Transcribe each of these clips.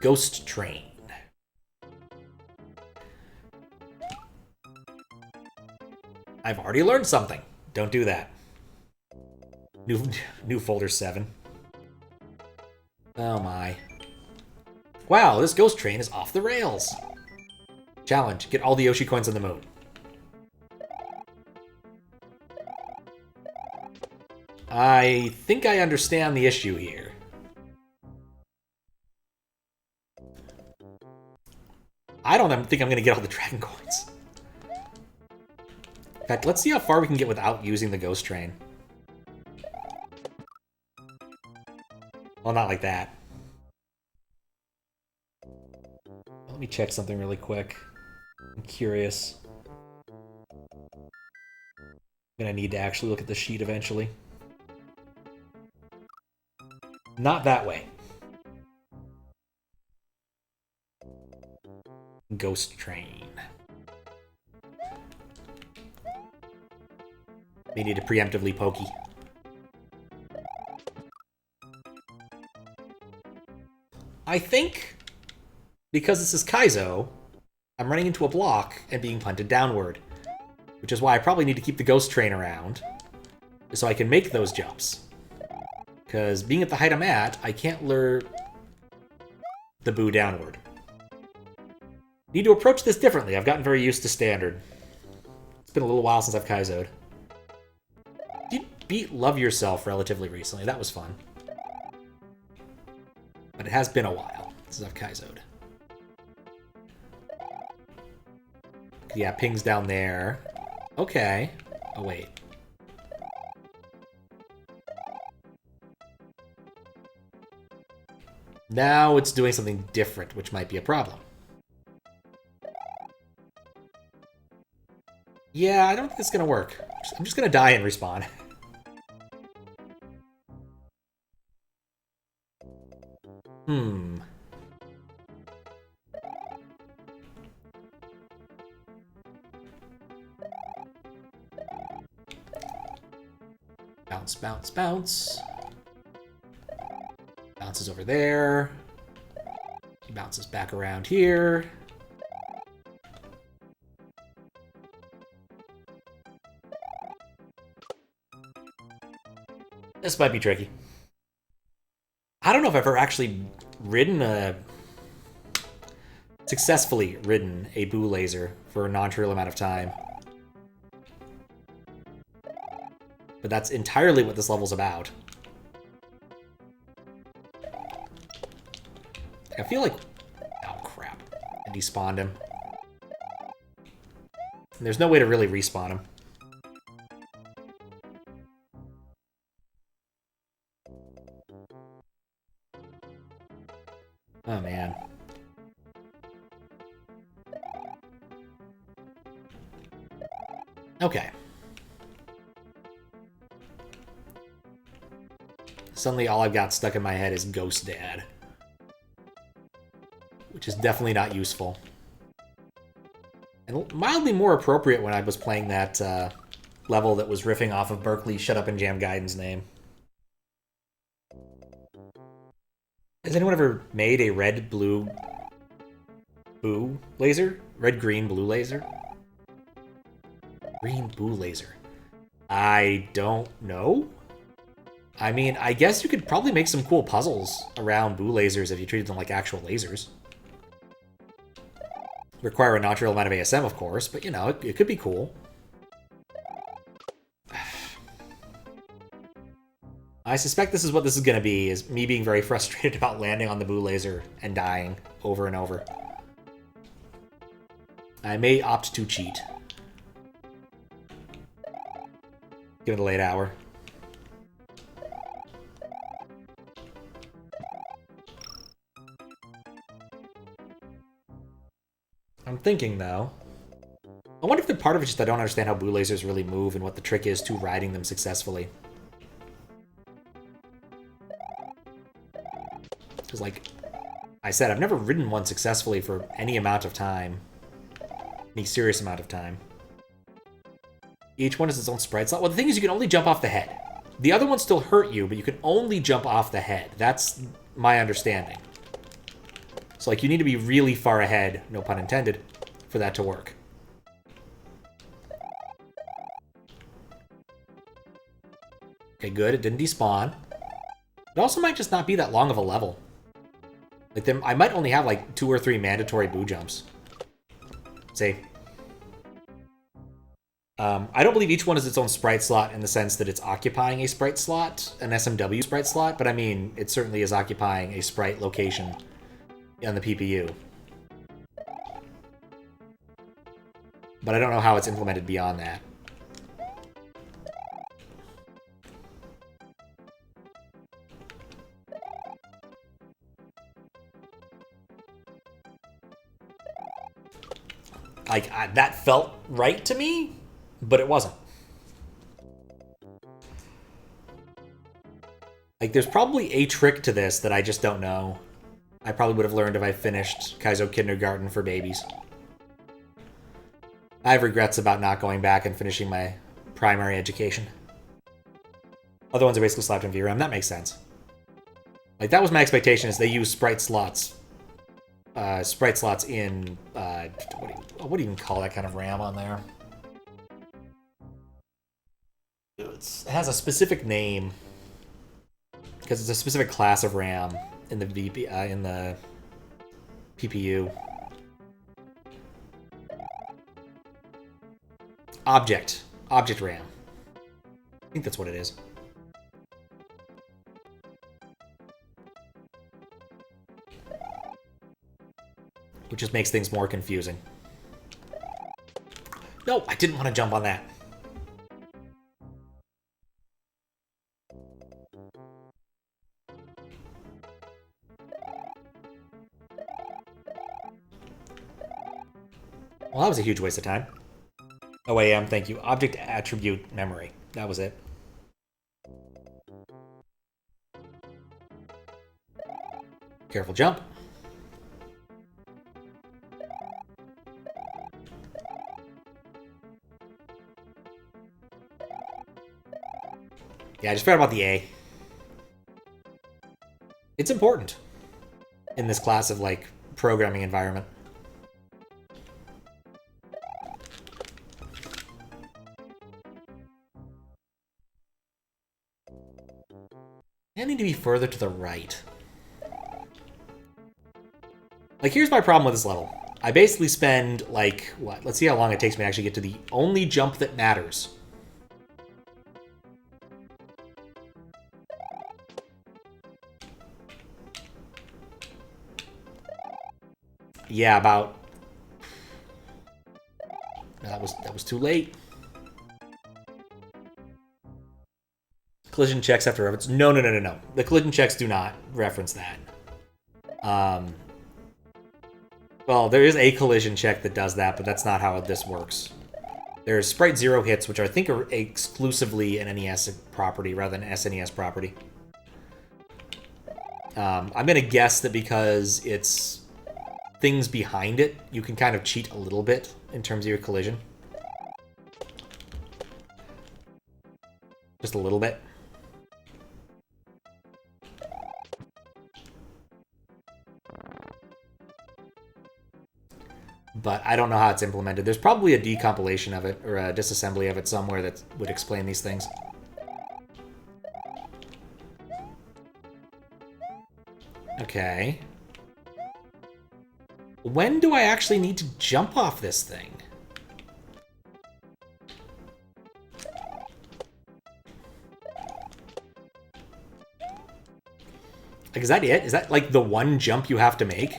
Ghost Train. I've already learned something. Don't do that. New folder 7. Oh my. Wow, this ghost train is off the rails. Challenge, get all the Yoshi coins on the moon. I think I understand the issue here. I don't think I'm going to get all the dragon coins. In fact, let's see how far we can get without using the ghost train. Well, not like that. Let me check something really quick. I'm curious. I'm gonna need to actually look at the sheet eventually. Not that way. Ghost train. We need to preemptively pokey. I think, because this is kaizo, I'm running into a block and being punted downward. Which is why I probably need to keep the ghost train around, so I can make those jumps. Because being at the height I'm at, I can't lure the boo downward. Need to approach this differently. I've gotten very used to standard. It's been a little while since I've kaizoed. Did beat Love Yourself relatively recently. That was fun. But it has been a while since I've kaizoed. Yeah, ping's down there. Okay. Oh, wait. Now it's doing something different, which might be a problem. Yeah, I don't think it's gonna work. I'm just gonna die and respawn. Bounce, bounce, bounce. Bounces over there. He bounces back around here. This might be tricky. I don't know if I've ever actually successfully ridden a boo laser for a non-trivial amount of time. But that's entirely what this level's about. I feel like... Oh, crap. I despawned him. And there's no way to really respawn him. Oh, man. Okay. Suddenly all I've got stuck in my head is Ghost Dad. Which is definitely not useful. And mildly more appropriate when I was playing that level that was riffing off of Berkeley's Shut Up and Jam Gaiden's name. Has anyone ever made a red-blue boo laser? Red-green-blue laser? Green boo laser. I don't know. I mean, I guess you could probably make some cool puzzles around boo lasers if you treated them like actual lasers. Require a non-trivial amount of ASM, of course, but, you know, it could be cool. I suspect this is what this is going to be, is me being very frustrated about landing on the boo laser and dying over and over. I may opt to cheat. Given the late hour. I'm thinking, though. I wonder if the part of it is just I don't understand how boo lasers really move and what the trick is to riding them successfully. Because, like I said, I've never ridden one successfully for any amount of time. Any serious amount of time. Each one has its own sprite slot. Well, the thing is you can only jump off the head. The other ones still hurt you, but you can only jump off the head. That's my understanding. So, like, you need to be really far ahead, no pun intended, for that to work. Okay, good. It didn't despawn. It also might just not be that long of a level. Like, I might only have, like, 2 or 3 mandatory boo jumps. See? I don't believe each one is its own sprite slot in the sense that it's occupying a sprite slot, an SMW sprite slot, but I mean, it certainly is occupying a sprite location on the PPU. But I don't know how it's implemented beyond that. Like, that felt right to me, but it wasn't. Like, there's probably a trick to this that I just don't know. I probably would have learned if I finished Kaizo Kindergarten for babies. I have regrets about not going back and finishing my primary education. Other ones are basically slapped in VRAM. That makes sense. Like, that was my expectation, is they use sprite slots. Sprite slots in... what do you even call that kind of RAM on there? It has a specific name. Because it's a specific class of RAM in the PPU. Object RAM. I think that's what it is. Which just makes things more confusing. No, I didn't want to jump on that. Well, that was a huge waste of time. OAM, thank you. Object attribute memory. That was it. Careful jump. Yeah, I just forgot about the A. It's important in this class of, like, programming environment. I need to be further to the right. Like, here's my problem with this level. I basically spend, like, what? Let's see how long it takes me to actually get to the only jump that matters. Yeah, about... That was too late. Collision checks after reference. No. The collision checks do not reference that. Well, there is a collision check that does that, but that's not how this works. There's Sprite 0 hits, which I think are exclusively an NES property rather than SNES property. I'm going to guess that because it's things behind it, you can kind of cheat a little bit in terms of your collision. Just a little bit. But I don't know how it's implemented. There's probably a decompilation of it, or a disassembly of it somewhere that would explain these things. Okay. When do I actually need to jump off this thing? Like, is that it? Is that, like, the one jump you have to make?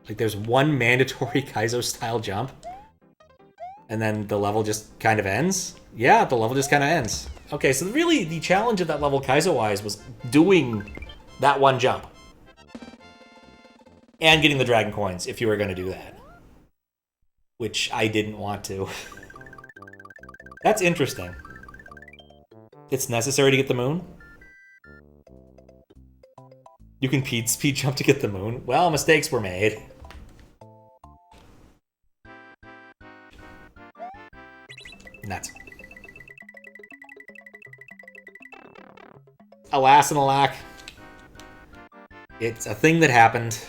Like, there's one mandatory Kaizo-style jump, and then the level just kind of ends? Yeah, the level just kind of ends. Okay, so really, the challenge of that level Kaizo-wise was doing that one jump. And getting the Dragon Coins, if you were going to do that. Which I didn't want to. That's interesting. It's necessary to get the moon? You can speed jump to get the moon? Well, mistakes were made. Nuts. Alas and alack. It's a thing that happened.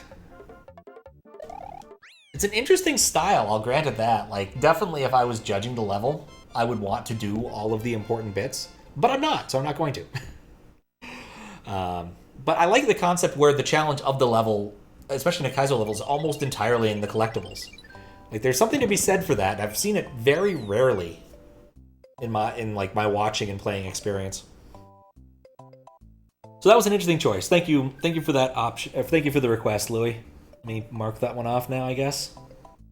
It's an interesting style, I'll grant it that. Like, definitely if I was judging the level, I would want to do all of the important bits. But I'm not, so I'm not going to. But I like the concept where the challenge of the level, especially in a kaizo level, is almost entirely in the collectibles. Like, there's something to be said for that. I've seen it very rarely in my watching and playing experience. So that was an interesting choice. Thank you for that option. Thank you for the request, Louis. Let me mark that one off now, I guess.